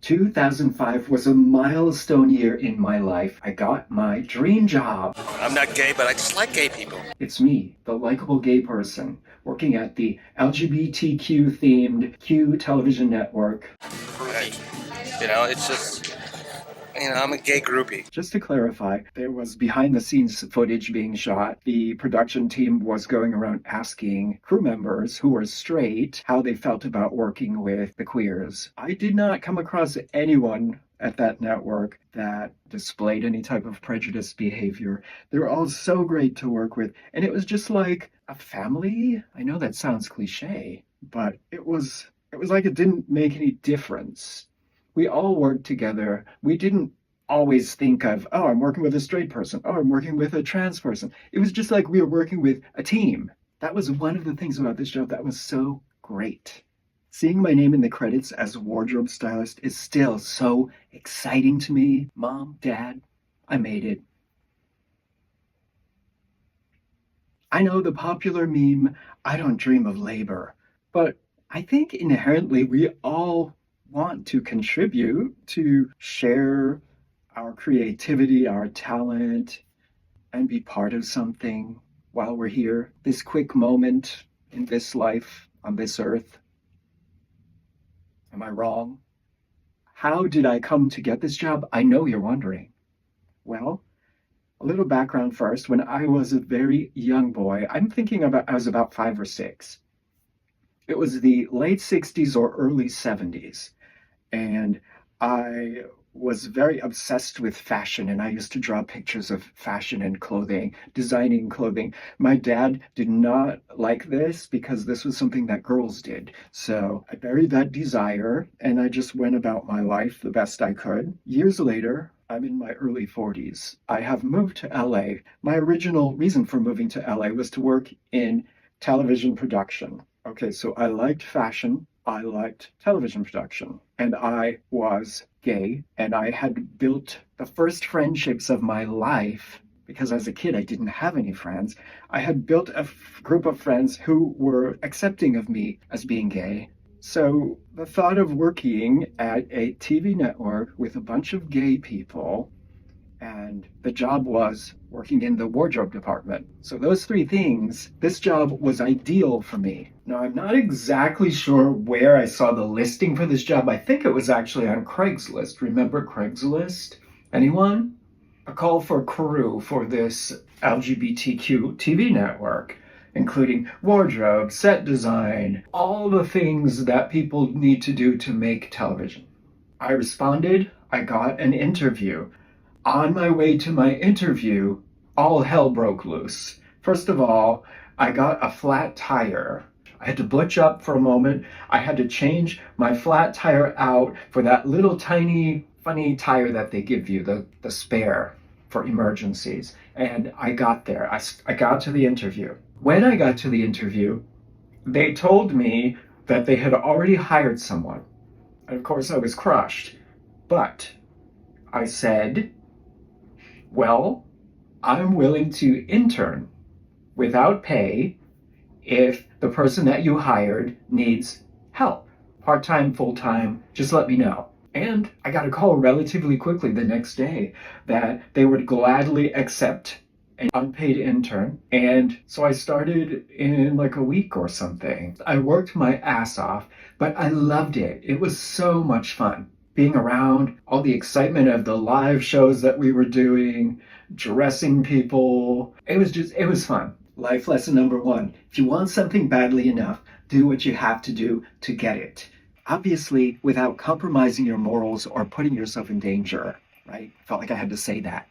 2005 was a milestone year in my life. I got my dream job. I'm not gay, but I just like gay people. It's me, the likable gay person, working at the LGBTQ themed Q television network. It's just, I'm a gay groupie. Just to clarify, there was behind the scenes footage being shot. The production team was going around asking crew members who were straight how they felt about working with the queers. I did not come across anyone at that network that displayed any type of prejudiced behavior. They were all so great to work with, and it was just like a family. I know that sounds cliche, but it was like it didn't make any difference. We all worked together. We didn't always think of, oh, I'm working with a straight person. Oh, I'm working with a trans person. It was just like we were working with a team. That was one of the things about this job that was so great. Seeing my name in the credits as wardrobe stylist is still so exciting to me. Mom, Dad, I made it. I know the popular meme, I don't dream of labor, but I think inherently we all want to contribute, to share our creativity, our talent, and be part of something while we're here. This quick moment in this life, on this earth. Am I wrong? How did I come to get this job? I know you're wondering. Well, a little background first. When I was a very young boy, I was about 5 or 6. It was the late 60s or early 70s. And I was very obsessed with fashion, and I used to draw pictures of fashion and clothing, designing clothing. My dad did not like this because this was something that girls did. So I buried that desire, and I just went about my life the best I could. Years later, I'm in my early 40s. I have moved to LA. My original reason for moving to LA was to work in television production. Okay, so I liked fashion. I liked television production, and I was gay, and I had built the first friendships of my life because as a kid I didn't have any friends. I had built a group of friends who were accepting of me as being gay. So the thought of working at a TV network with a bunch of gay people, and the job was working in the wardrobe department. So those 3 things, this job was ideal for me. Now, I'm not exactly sure where I saw the listing for this job. I think it was actually on Craigslist. Remember Craigslist? Anyone? A call for crew for this LGBTQ TV network, including wardrobe, set design, all the things that people need to do to make television. I responded. I got an interview. On my way to my interview, all hell broke loose. First of all, I got a flat tire. I had to butch up for a moment. I had to change my flat tire out for that little tiny funny tire that they give you, the spare for emergencies. And I got there. I got to the interview. When I got to the interview, they told me that they had already hired someone. And of course, I was crushed. But I said, well, I'm willing to intern without pay if the person that you hired needs help. Part-time, full-time, just let me know. And I got a call relatively quickly the next day that they would gladly accept an unpaid intern. And so I started in like a week or something. I worked my ass off, but I loved it. It was so much fun. Being around all the excitement of the live shows that we were doing, dressing people. It was fun. Life lesson number 1. If you want something badly enough, do what you have to do to get it. Obviously, without compromising your morals or putting yourself in danger, right? Felt like I had to say that.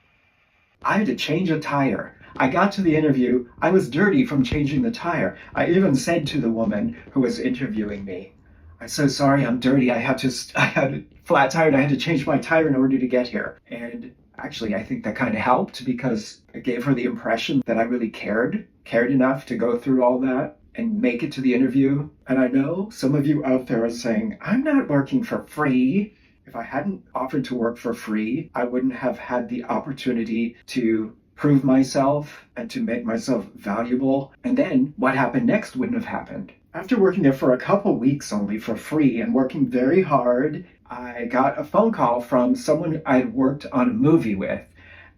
I had to change a tire. I got to the interview. I was dirty from changing the tire. I even said to the woman who was interviewing me, I'm so sorry, I'm dirty. I had a flat tire and I had to change my tire in order to get here. And actually, I think that kind of helped because it gave her the impression that I really cared enough to go through all that and make it to the interview. And I know some of you out there are saying, I'm not working for free. If I hadn't offered to work for free, I wouldn't have had the opportunity to prove myself and to make myself valuable. And then what happened next wouldn't have happened. After working there for a couple weeks only for free and working very hard, I got a phone call from someone I had worked on a movie with,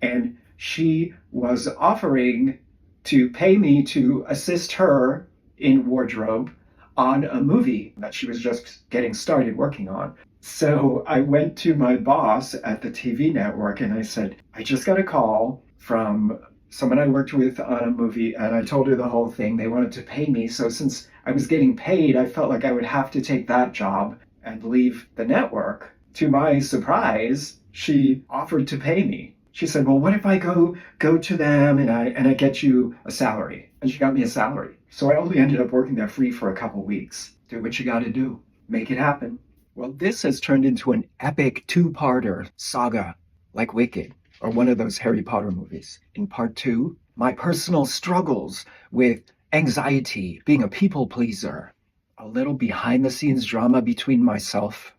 and she was offering to pay me to assist her in wardrobe on a movie that she was just getting started working on. So I went to my boss at the TV network and I said, I just got a call from someone I worked with on a movie, and I told her the whole thing. They wanted to pay me. So since I was getting paid, I felt like I would have to take that job and leave the network. To my surprise, she offered to pay me. She said, "Well, what if I go to them and I get you a salary?" And she got me a salary. So I only ended up working there free for a couple weeks. Do what you got to do. Make it happen. Well, this has turned into an epic two-parter saga like Wicked or one of those Harry Potter movies. In part 2, my personal struggles with anxiety, being a people pleaser, a little behind the scenes drama between myself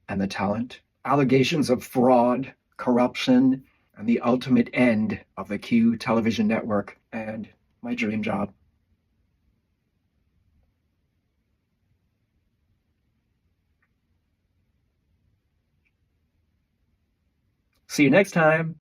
and the talent, allegations of fraud, corruption, and the ultimate end of the Q television network, and my dream job. See you next time.